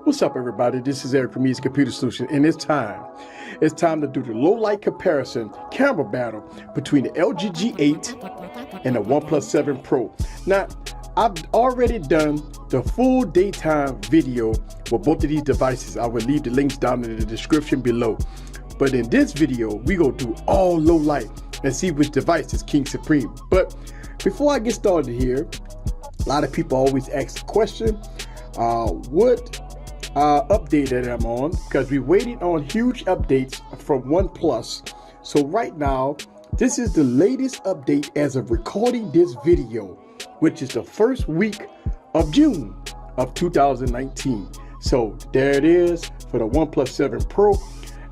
What's up, everybody? This is Eric from Easy Computer Solutions, and it's time. It's time to do the low light comparison camera battle between the LG G8 and the OnePlus 7 Pro. Now, I've already done the full daytime video for both of these devices. I will leave the links down in the description below. But in this video, we go do all low light and see which device is King Supreme. But before I get started here, a lot of people always ask the question, what update that I'm on, because we're waiting on huge updates from OnePlus. So right now, this is the latest update as of recording this video, which is the first week of June of 2019. So there it is for the OnePlus 7 Pro,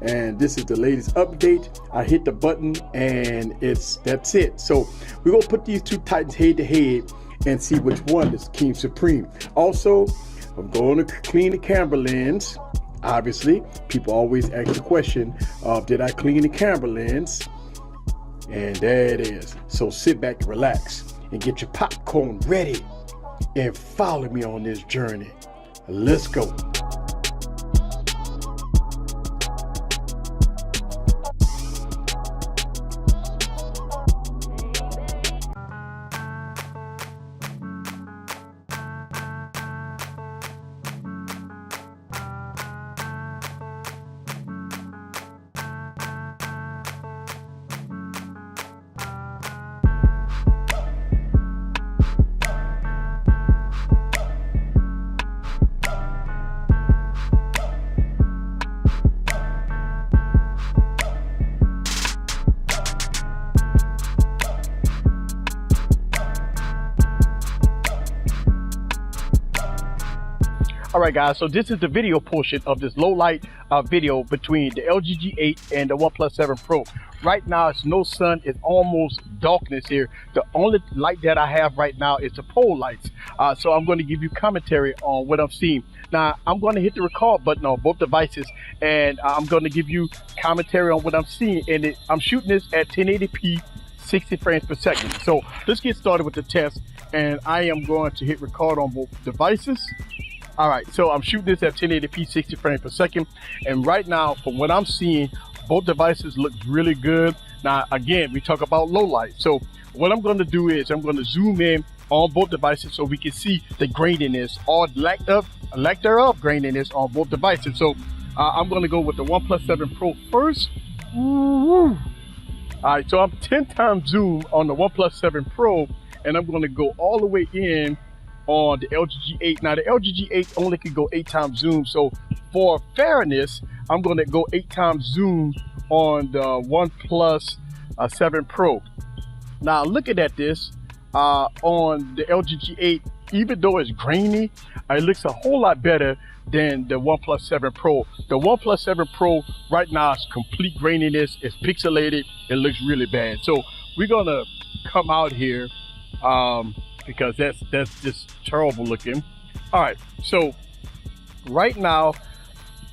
and this is the latest update. I hit the button and that's it. So we're gonna put these two titans head to head and see which one is King Supreme. Also, I'm going to clean the camera lens. Obviously, people always ask the question of, did I clean the camera lens? And there it is. So sit back and relax and get your popcorn ready and follow me on this journey. Let's go. Alright guys, so this is the video portion of this low light video between the LG G8 and the OnePlus 7 Pro. Right now it's no sun, it's almost darkness here. The only light that I have right now is the pole lights. So I'm going to give you commentary on what I'm seeing. Now I'm going to hit the record button on both devices, and I'm going to give you commentary on what I'm seeing. And I'm shooting this at 1080p 60 frames per second. So let's get started with the test, and I am going to hit record on both devices. Alright, so I'm shooting this at 1080p 60 frames per second, and right now from what I'm seeing, both devices look really good. Now again, we talk about low light, so what I'm going to do is I'm going to zoom in on both devices so we can see the graininess or lack thereof graininess on both devices. So I'm going to go with the OnePlus 7 Pro first. Alright, so I'm 10 times zoom on the OnePlus 7 Pro, and I'm going to go all the way in on the LG G8. Now the LG G8 only can go 8 times zoom, so for fairness I'm going to go 8 times zoom on the OnePlus 7 Pro. Now looking at this on the LG G8, even though it's grainy, it looks a whole lot better than the OnePlus 7 Pro. The OnePlus 7 Pro right now is complete graininess, it's pixelated, it looks really bad. So we're gonna come out here because that's just terrible looking. All right, so right now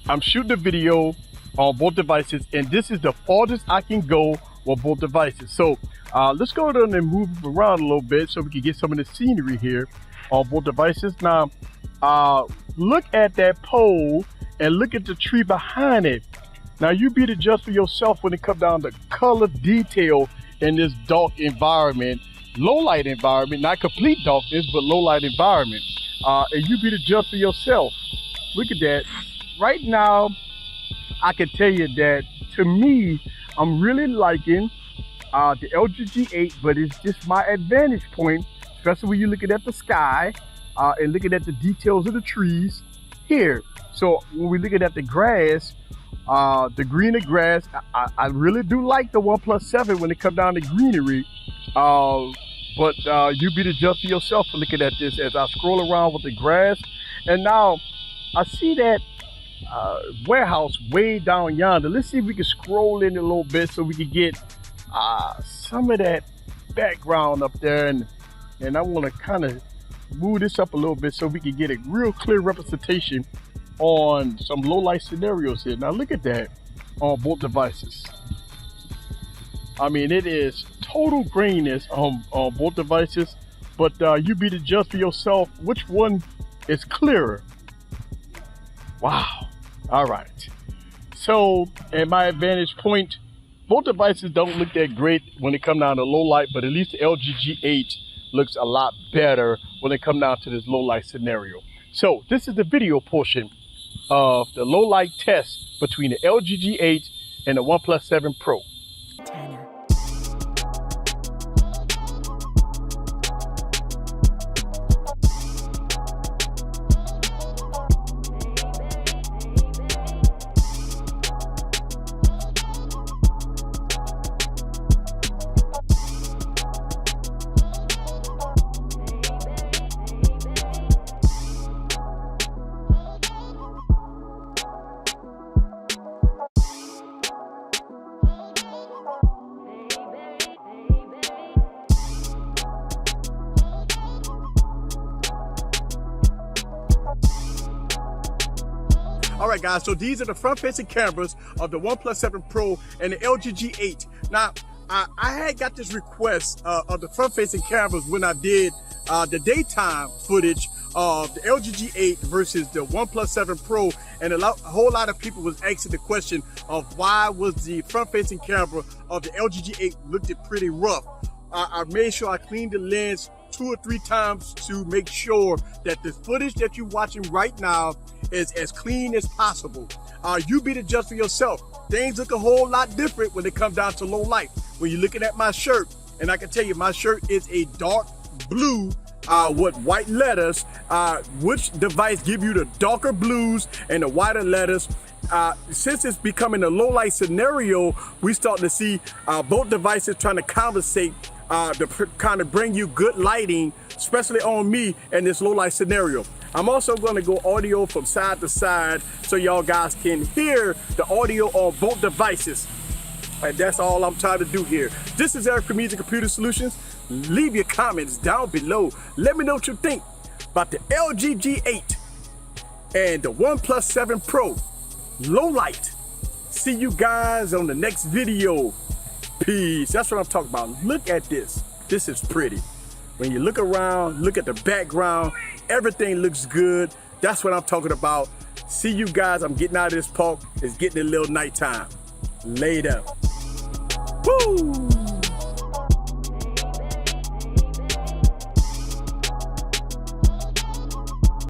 I'm shooting the video on both devices, and this is the farthest I can go with both devices. So let's go down and move around a little bit so we can get some of the scenery here on both devices. Now look at that pole and look at the tree behind it. Now you be the judge for yourself when it comes down to color detail in this dark environment, low light environment, not complete darkness, but low light environment. And you be the judge for yourself. Look at that. Right now, I can tell you that to me, I'm really liking the LG G8, but it's just my advantage point, especially when you're looking at the sky and looking at the details of the trees here. So when we're looking at the grass, the greener grass, I really do like the OnePlus 7 when it comes down to greenery. But you be the judge for yourself for looking at this as I scroll around with the grass. And now I see that warehouse way down yonder. Let's see if we can scroll in a little bit so we can get some of that background up there. And I want to kind of move this up a little bit so we can get a real clear representation on some low light scenarios here. Now look at that on both devices. I mean, it is total graininess on both devices, but you be the judge for yourself which one is clearer. Wow. All right. So, at my advantage point, both devices don't look that great when they come down to low light, but at least the LG G8 looks a lot better when they come down to this low light scenario. So this is the video portion of the low light test between the LG G8 and the OnePlus 7 Pro. All right, guys, so these are the front-facing cameras of the OnePlus 7 Pro and the LG G8. Now, I had got this request of the front-facing cameras when I did the daytime footage of the LG G8 versus the OnePlus 7 Pro, and a whole lot of people was asking the question of why was the front-facing camera of the LG G8 looked pretty rough. I made sure I cleaned the lens 2 or 3 times to make sure that the footage that you're watching right now is as clean as possible. You be the judge for yourself. Things look a whole lot different when it comes down to low light. When you're looking at my shirt, and I can tell you my shirt is a dark blue with white letters. Which device give you the darker blues and the whiter letters? Since it's becoming a low light scenario, we start to see both devices trying to compensate to kind of bring you good lighting, especially on me in this low light scenario. I'm also going to go audio from side to side so y'all guys can hear the audio on both devices. And that's all I'm trying to do here. This is Eric from Music Computer Solutions. Leave your comments down below. Let me know what you think about the LG G8 and the OnePlus 7 Pro low light. See you guys on the next video. Peace. That's what I'm talking about. Look at this. This is pretty. When you look around, look at the background, everything looks good. That's what I'm talking about. See you guys. I'm getting out of this park. It's getting a little nighttime. Later. Woo!